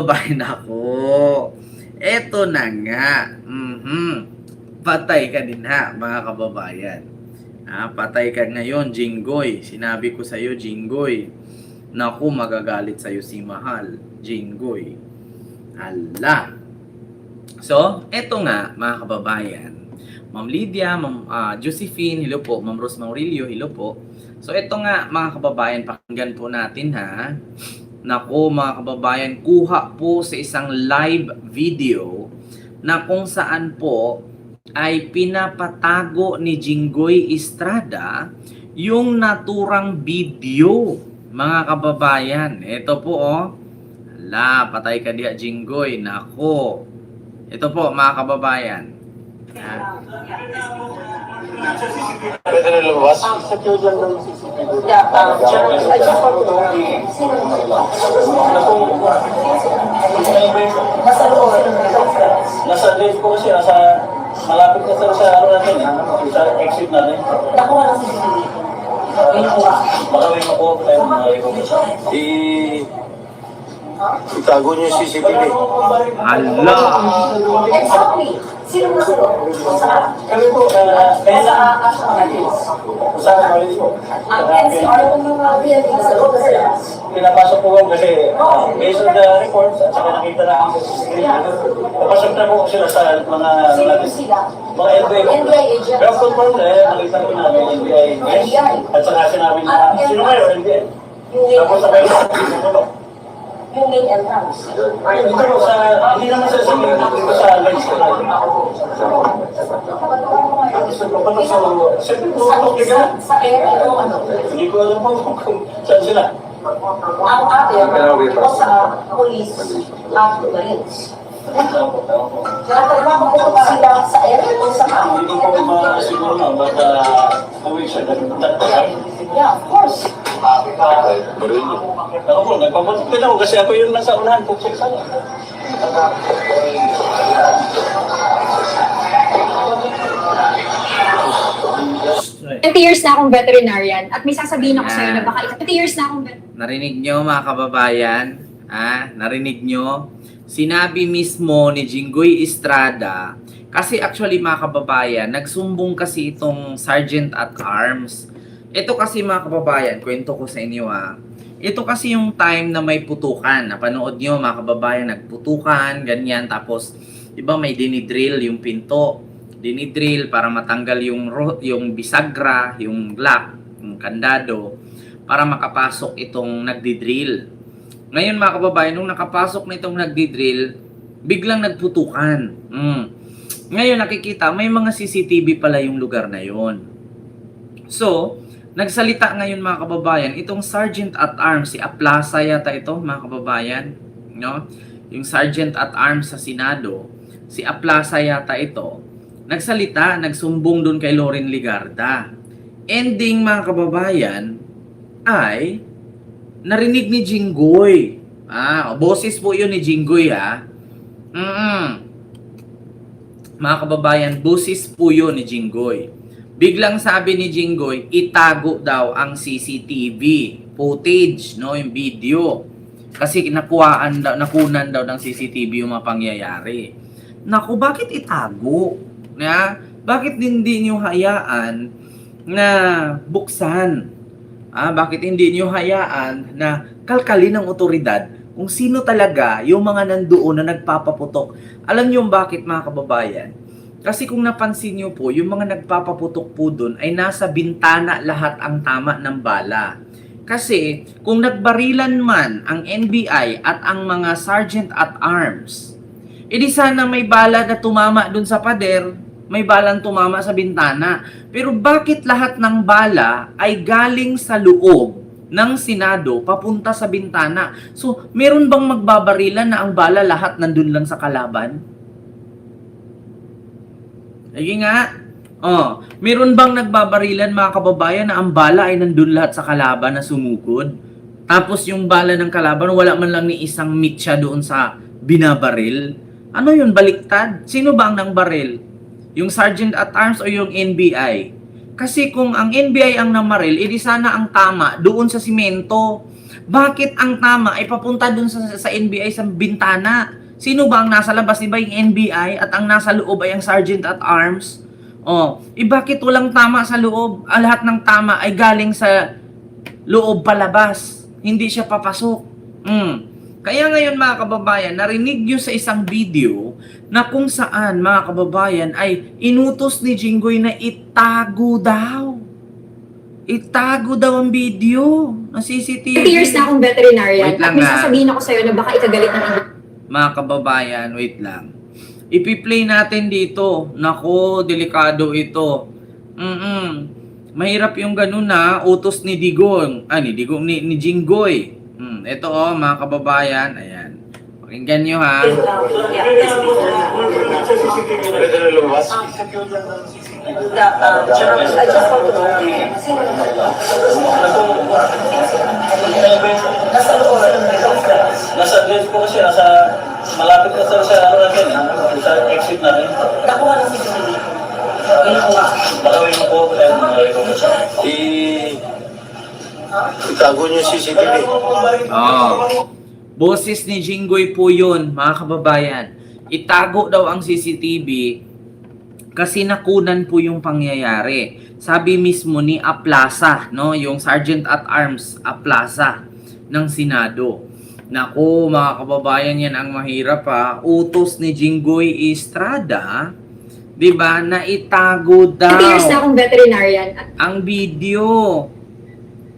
Babae nako, eto na nga. Patay ka din ha, mga kababayan. Patay ka ngayon, Jinggoy. Sinabi ko sa iyo, Jinggoy. Naku, magagalit sa iyo si Mahal, Jinggoy. Hala. So, eto nga, mga kababayan. Ma'am Lydia, Ma'am Josephine, hello po. Ma'am Rose Maurilio, hello po. So, eto nga, mga kababayan, pakinggan po natin ha. Nako mga kababayan, kuha po sa isang live video na kung saan po ay pinapatago ni Jinggoy Estrada yung naturang video, mga kababayan. Ito po Hala, patay ka diya Jinggoy. Nako. Ito po mga kababayan. Pwede na lumabas? Secure lang ng CCTV. Yeah, I just want to know. Nasa live ko kasi, malapit na sa ano natin, sa exit natin. Nakuha ng CCTV. Baka may makuha ko tayo mga itago niyo yung CCTV. Hala. Exactly. Sino na sila? Kami po, kaya sa malis po. Ang NCR ng mga PNP sa loob na sila. Pinapasok po kasi based on the reports at saka nakita na ang CCTV. Napasok na po sila sa mga Sino sila? mga NBI. NBI agents. Pero confirm na, nakita ko namin NBI. At saka sinabi na, sino kayo NBI? Tapos sa kayo Yung main entrance. dito sa, hindi naman sa sabihin dito sa lights ko natin. Sa area o ano? Hindi ko alam po kung saan sila. Ang atin o sa police at marines. Tinatanong ko kung sila sa area o sa Hindi ko siguro na, baka away siya. Yeah, of course. Ako po, nagpapunta ko daw kasi ako yung nasa unahan po check sana. 20 years na akong veterinarian at may sasabihin ako sa'yo na baka 20 years na akong veterinarian. Narinig nyo mga kababayan? Narinig nyo? Sinabi mismo ni Jinggoy Estrada, kasi actually mga kababayan, nagsumbong kasi itong Sergeant at Arms. Ito kasi mga kababayan, kwento ko sa inyo Ito kasi yung time na may putukan. Napanood nyo mga kababayan, nagputukan, ganyan. Tapos, iba may dinidrill yung pinto. Dinidrill para matanggal yung bisagra, yung lock, yung kandado, para makapasok itong nagdidrill. Ngayon mga kababayan, nung nakapasok na itong nagdidrill, biglang nagputukan. Ngayon nakikita, may mga CCTV pala yung lugar na yon. So, nagsalita ngayon mga kababayan, itong Sergeant at Arms, si Aplaza yata ito mga kababayan, no? Yung Sergeant at Arms sa Senado, si Aplaza yata ito, nagsalita, nagsumbong doon kay Loren Legarda. Ending mga kababayan ay narinig ni Jinggoy. Boses po yun ni Jinggoy Mga kababayan, boses po yun ni Jinggoy. Biglang sabi ni Jinggoy, itago daw ang CCTV footage, no, yung video. Kasi nakunan daw ng CCTV yung mga pangyayari. Naku, bakit itago? Bakit hindi niyo hayaan na buksan? Bakit hindi niyo hayaan na kalkalin ng otoridad kung sino talaga yung mga nandoon na nagpapaputok? Alam niyo bakit mga kababayan? Kasi kung napansin niyo po, yung mga nagpapaputok po doon ay nasa bintana lahat ang tama ng bala. Kasi kung nagbarilan man ang NBI at ang mga Sergeant at Arms, edi sana may bala na tumama doon sa pader, may balang tumama sa bintana. Pero bakit lahat ng bala ay galing sa loob ng Senado papunta sa bintana? So, meron bang magbabarilan na ang bala lahat nandun lang sa kalaban? Sige nga. Meron bang nagbabarilan mga kababayan na ang bala ay nandun lahat sa kalaban na sumugod? Tapos yung bala ng kalaban, wala man lang ni isang mitya doon sa binabaril? Ano yun, baliktad? Sino ba ang nang baril? Yung Sergeant at Arms o yung NBI? Kasi kung ang NBI ang namaril, edi sana ang tama doon sa simento. Bakit ang tama ay papunta dun sa NBI sa bintana? Sino ba ang nasa labas? Iba yung NBI at ang nasa loob ay ang Sergeant at Arms? Oh, bakit walang tama sa loob? Lahat ng tama ay galing sa loob palabas. Hindi siya papasok. Kaya ngayon mga kababayan, narinig nyo sa isang video na kung saan mga kababayan ay inutos ni Jinggoy na itago daw. Itago daw ang video ng CCTV. 20 years na akong veterinarian Wait lang at may nga. sasabihin ako sa'yo na baka ikagalit ng iba. Mga kababayan, wait lang. Ipi-play natin dito. Nako, delikado ito. Mahirap yung ganun na utos ni Digong. Ni Jinggoy. Ito mga kababayan. Ayan. Pakinggan nyo ha. Sa CCTV na ito na lumabas. I just want to know. Nasa loob. Nasa gate ko kasi, malapit na sa ano natin, sa exit natin. Nakuha ng CCTV. Bakawin mo po, itago niyo yung CCTV. Boses ni Jinggoy po yun, mga kababayan. Itago daw ang CCTV kasi nakunan po yung pangyayari. Sabi mismo ni Aplaza, no, yung Sergeant at Arms Aplaza ng Senado. Naku, mga kababayan, yan ang mahirap ha. Utos ni Jinggoy Estrada, 'di ba, na itago 20 years na daw akong veterinarian at ang video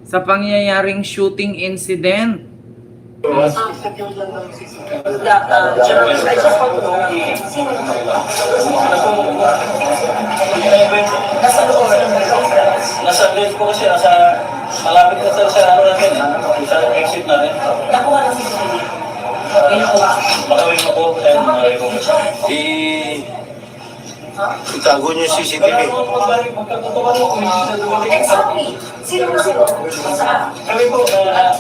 sa pangyayaring shooting incident. I just want to know. Nasa loob. Nasa gate ko kasi, malapit na sa ano natin, sa exit natin. Nakuha ng CCTV. Bakawin mo po, itago niyo yung CCTV. Exactly. Sino na sino? Saan? Kami po,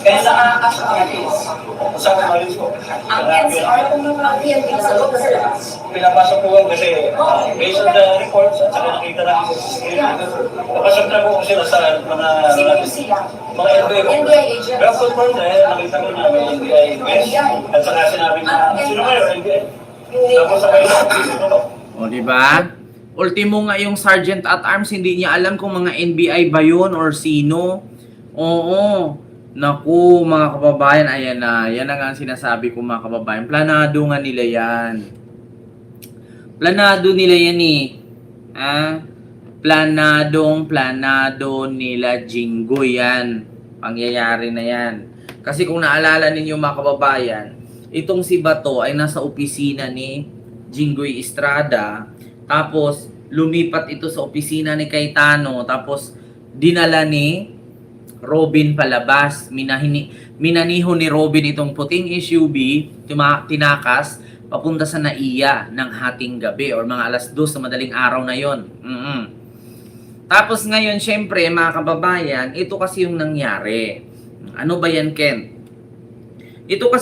Kaya sa sa kumalis po. ang NCR kung mga PNP sa loob na sila. Pinapasok po ako kasi based on the reports at saka nakita namin sa CCTV, napasok na po sila sa Sino yung sila? mga NBI. NBI agents. Pero confirm na nakita ko na may NBI agents. At saka sinabi na, sino kayo NBI? Tapos sa kayo, sino to? O, di ba? Ultimo nga yung Sergeant at Arms, hindi niya alam kung mga NBI ba yun or sino. Oo. Naku, mga kababayan, ayan na. Yan na nga ang sinasabi ko, mga kababayan. Planado nga nila yan. Planado nila yan eh. Planado nila Jinggoy yan. Pangyayari na yan. Kasi kung naalala ninyo, mga kababayan, itong si Bato ay nasa opisina ni Jinggoy Estrada. Tapos, lumipat ito sa opisina ni Cayetano. Tapos, dinala ni Robin palabas. Minaniho ni Robin itong puting SUV, tinakas, papunta sa NAIA ng hating gabi or mga alas 2 sa madaling araw na yon. Tapos ngayon, syempre, mga kababayan, ito kasi yung nangyari. Ano ba yan, Ken? Ito kasi